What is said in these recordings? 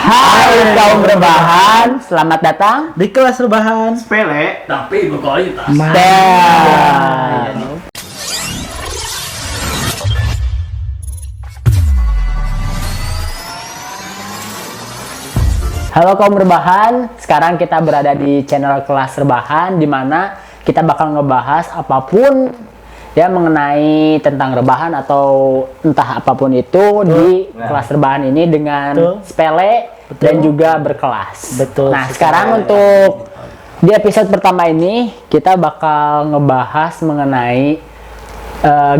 Hai kaum rebahan, selamat datang di kelas rebahan sepele tapi berkualitas. Halo kaum rebahan, sekarang kita berada di channel kelas rebahan di mana kita bakal ngebahas apapun ya mengenai tentang rebahan atau entah apapun itu di kelas rebahan ini dengan sepele dan juga berkelas. Betul. Nah, sekarang untuk di episode pertama ini kita bakal ngebahas mengenai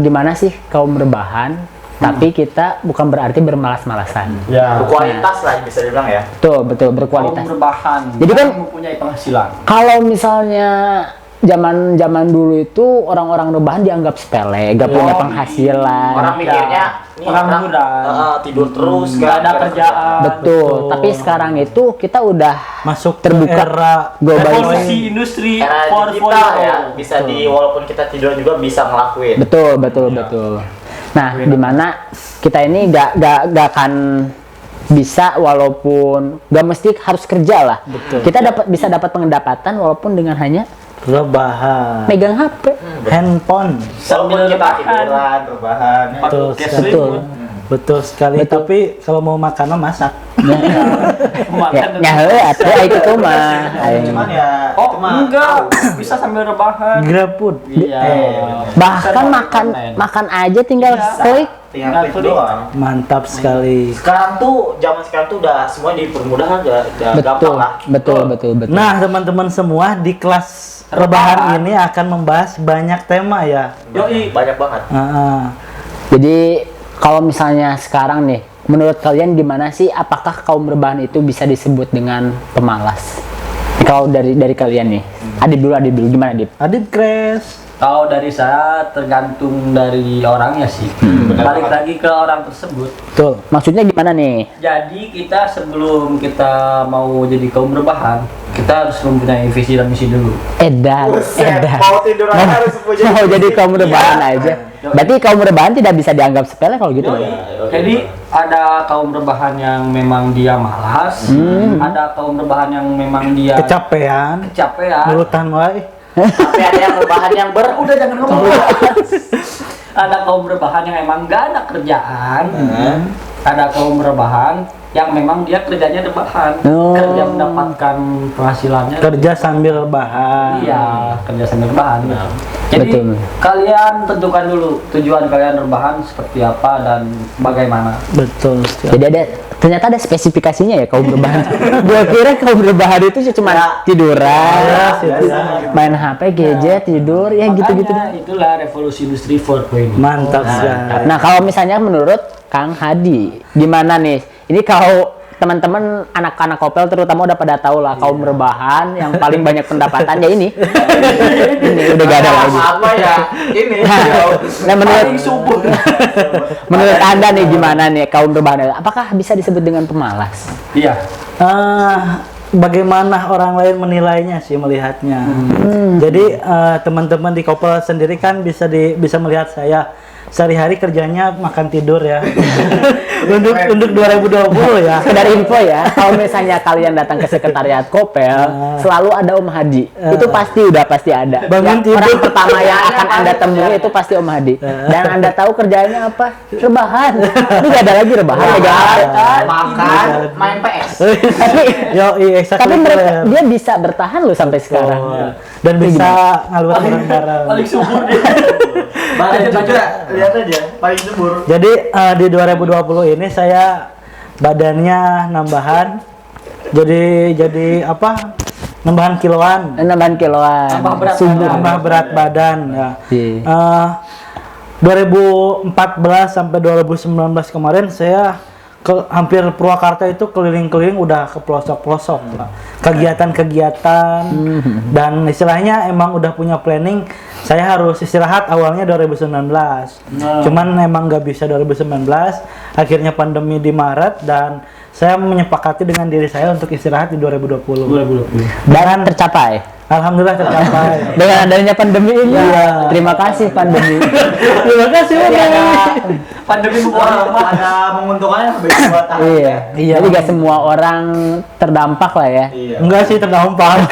gimana sih kaum rebahan, tapi kita bukan berarti bermalas-malasan. ya. berkualitas lah bisa dibilang ya. Betul, berkualitas. Kaum rebahan. Jadi kan mempunyai penghasilan. kalau misalnya zaman dulu itu orang-orang rebahan dianggap sepele, gak punya penghasilan. Orang mikirnya ini Pengangguran. tidur terus, Gak ada kerjaan. Betul. Tapi sekarang itu kita udah Masuk terbuka ke era globalisasi. Revolusi industri era 4.0. digital ya, bisa walaupun kita tidur juga bisa ngelakuin. Betul. Nah, dimana kita ini gak akan bisa walaupun gak mesti harus kerja lah. Betul. Kita bisa dapat pendapatan walaupun dengan hanya rebahan, megang HP. handphone. Walaupun kita rebahan. tiduran, rebahan. ya. Betul, Betul. betul sekali. Betul. Tapi kalau mau makan mah masak. Ya, atuh itu mah. Cuman ya, Oh cuma enggak, bisa sambil rebahan. GrabFood. Iya. Bahkan makan aja tinggal klik. tinggal klik doang. Mantap sekali. Sekarang tuh, zaman sekarang tuh udah semua dipermudah, udah gampang lah. Betul. Nah, teman-teman semua di kelas rebahan ini akan membahas banyak tema ya. Yoi. Banyak banget. Jadi kalau misalnya sekarang nih, menurut kalian gimana sih? Apakah kaum rebahan itu bisa disebut dengan pemalas? Kalau dari kalian nih, Adib dulu gimana Adib? Adib Kres. Kalau dari saya tergantung dari orangnya sih. Balik lagi ke orang tersebut. Betul. Maksudnya gimana nih? Jadi kita sebelum kita mau jadi kaum rebahan, kita harus mempunyai visi dan misi dulu. Edan. Mau tidur aja harus Mau jadi kaum rebahan aja. Berarti kaum rebahan tidak bisa dianggap sepele kalau gitu. Jadi ada kaum rebahan yang memang dia malas, ada kaum rebahan yang memang dia Kecapean. Nurutan wae. Tapi ada yang rebahan yang udah jangan ngomong. Ada kaum rebahan yang emang gak ada kerjaan, ada kaum rebahan yang memang dia kerjanya rebahan, kerja mendapatkan penghasilannya. Kerja sambil rebahan. Iya, kerja sambil rebahan. Jadi Betul. kalian tentukan dulu tujuan kalian rebahan seperti apa dan bagaimana. Betul. Jadi ternyata ada spesifikasinya ya kaum rebahan. Gua kira kaum rebahan itu cuma tiduran, main HP, gadget, tidur, ya gitu-gitu. Makanya itulah revolusi industri 4.0. Mantap sekali. Nah, kalau misalnya menurut Kang Hadi, gimana nih? Ini kalau teman-teman anak-anak kopel terutama udah pada tahu lah kaum rebahan yang paling banyak pendapatan ya ini. Ini udah gak ada lagi. Apa ya? Ini. Nah, menurut Anda nih gimana nih kaum rebahan? Apakah bisa disebut dengan pemalas? Iya. Bagaimana orang lain menilainya sih melihatnya. Jadi teman-teman di Kopel sendiri kan bisa melihat saya sehari-hari kerjanya makan tidur ya. untuk 2020 ya. Sekedar info ya, kalau misalnya kalian datang ke sekretariat Kopel, selalu ada Om Hadi. Itu pasti ada. Bangun tidur. Orang pertama yang akan Anda temui itu pasti Om Hadi. Dan Anda tahu kerjanya apa? Rebahan. Ini gak ada lagi rebahan, megang HP. Makan, main PS. Tapi dia bisa bertahan loh sampai sekarang. Dan bisa ngalurin bareng. Paling subur dia. Badan juga lihat aja paling subur. Jadi di 2020 ini saya badannya nambahan. Jadi apa? Nambahan kiloan. Nambah berat Nambah berat badan ya. 2014 sampai 2019 kemarin saya hampir Purwakarta itu keliling-keliling udah ke pelosok-pelosok lah. Kegiatan-kegiatan dan istilahnya emang udah punya planning saya harus istirahat awalnya 2019. Cuman emang nggak bisa 2019, akhirnya pandemi di Maret dan saya menyepakati dengan diri saya untuk istirahat di 2020. 2020. Dan tercapai Alhamdulillah tercapai. dengan adanya pandemi ini. Iya. Terima kasih pandemi. Terima kasih Ada Pandemi membawa ada menguntungkannya bagi buat Iya. Iya. Jadi gak semua orang terdampak lah ya. Iya. Enggak sih terdampak.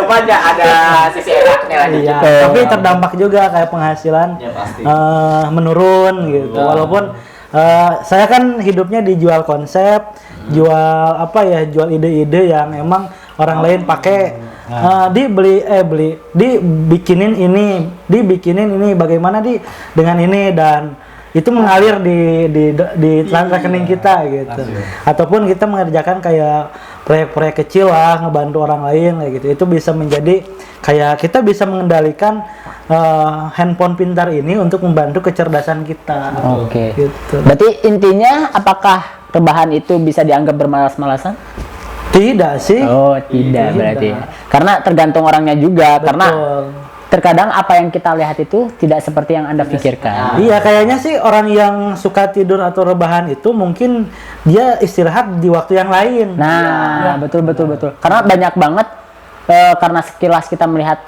Coba aja ada sisi enaknya lagi. Iya, gitu. tapi terdampak juga kayak penghasilan Ya pasti. menurun gitu. Walaupun saya kan hidupnya dijual konsep, jual apa ya, jual ide-ide yang emang orang lain pakai. Dibikinin ini, bagaimana dengan ini, dan itu mengalir di rekening kita gitu. Ataupun kita mengerjakan kayak proyek-proyek kecil lah, ngebantu orang lain kayak gitu. Itu bisa menjadi kayak kita bisa mengendalikan handphone pintar ini untuk membantu kecerdasan kita. Oke. Gitu. Berarti intinya apakah rebahan itu bisa dianggap bermalas-malasan? Tidak sih. Oh, tidak berarti. Karena tergantung orangnya juga. Betul. Karena terkadang apa yang kita lihat itu tidak seperti yang Anda pikirkan. Iya, kayaknya sih orang yang suka tidur atau rebahan itu mungkin dia istirahat di waktu yang lain. Nah, betul. Karena banyak banget karena sekilas kita melihat,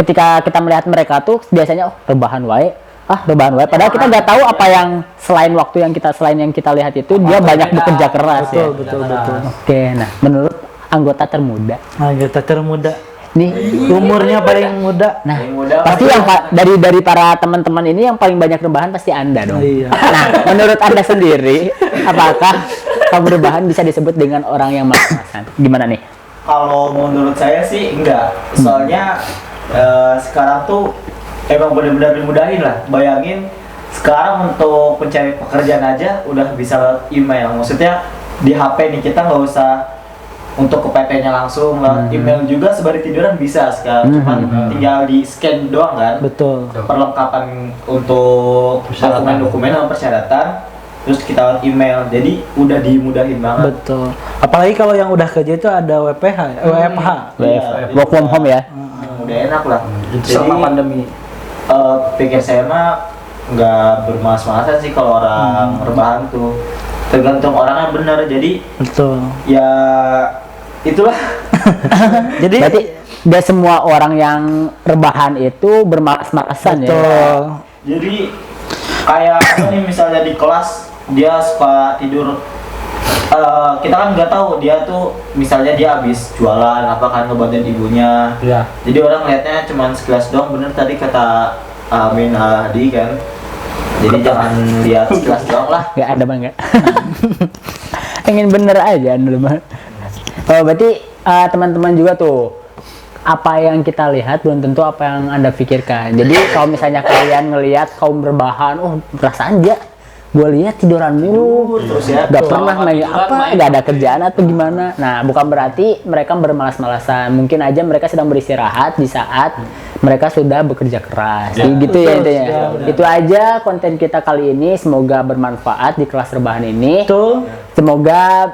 ketika kita melihat mereka tuh biasanya rebahan wae. Padahal kita nggak tahu apa yang selain yang kita lihat itu dia banyak bekerja keras ya. Betul. Oke, nah menurut anggota termuda, Anggota termuda. nih Umurnya paling muda. nah Paling muda pasti yang dari para teman-teman ini yang paling banyak rebahan pasti Anda dong. Iya. Nah, menurut Anda sendiri, apakah kamu rebahan bisa disebut dengan orang yang malas-malasan? Gimana nih? Kalau menurut saya sih enggak. Soalnya sekarang tuh emang benar-benar dimudahin lah. Bayangin sekarang untuk mencari pekerjaan aja udah bisa lewat email. Maksudnya di HP nih kita nggak usah untuk ke PT-nya langsung lewat email juga sebari tiduran bisa sekarang. Cuman tinggal di scan doang kan. Betul. Perlengkapan untuk dokumen-dokumen sama persyaratan. Terus kita lewat email. Jadi udah dimudahin banget. Betul. Apalagi kalau yang udah kerja itu ada WPH, ya? WFH. Work from home ya. Udah enak lah. Selama pandemi. Pikir saya mah nggak bermalas-malasan sih kalau orang rebahan tuh, tergantung orangnya bener. Jadi Betul. ya itulah. Jadi Berarti tidak semua orang yang rebahan itu bermalas-malasan ya. betul. Jadi kayak apa nih, misalnya di kelas dia suka tidur. Kita kan nggak tahu dia tuh misalnya dia habis jualan apa kan ngebantuin ibunya. Iya. Jadi orang lihatnya cuman sekilas doang, bener tadi kata Amin Hadi kan. Jadi jangan lihat sekilas doang lah. Nggak ada bang, nggak. Pengen bener aja dulu mah. Oh, berarti teman-teman juga tuh, apa yang kita lihat belum tentu apa yang Anda pikirkan. Jadi kalau misalnya kalian ngelihat kaum rebahan, oh perasaan dia gue lihat tiduran mulu, Terus ya, nggak tuh, pernah main tiduran, apa, main nggak ada kerjaan atau gimana. Nah, bukan berarti mereka bermalas-malasan. Mungkin aja mereka sedang beristirahat di saat mereka sudah bekerja keras. Ya, Gitu ya betul, intinya. ya, benar. Itu aja konten kita kali ini. Semoga bermanfaat di kelas rebahan ini. Betul. Semoga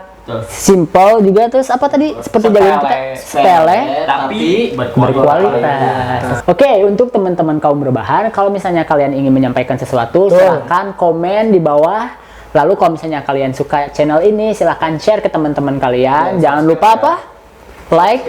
simple juga, terus apa tadi seperti jawaban kita sepele Tapi berkualitas. Oke, untuk teman-teman kaum rebahan, kalau misalnya kalian ingin menyampaikan sesuatu, silahkan komen di bawah. Lalu kalau misalnya kalian suka channel ini, silahkan share ke teman-teman kalian. Jangan lupa apa? Like,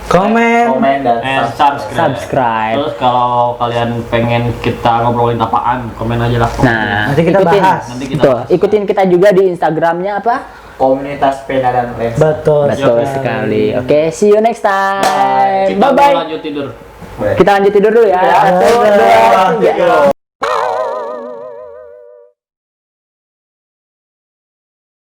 Komen. dan subscribe. Terus kalau kalian pengen kita ngobrolin apaan, komen aja lah. Nah, Nanti kita ikutin. bahas. Nanti kita Betul. bahas. Ikutin kita juga di Instagramnya apa? komunitas sepeda dan lensa. Betul. Betul sekali. Oke, see you next time. Kita Bye bye. lanjut tidur. Kita lanjut tidur dulu ya. Ya, 1, 2, dadah. 3.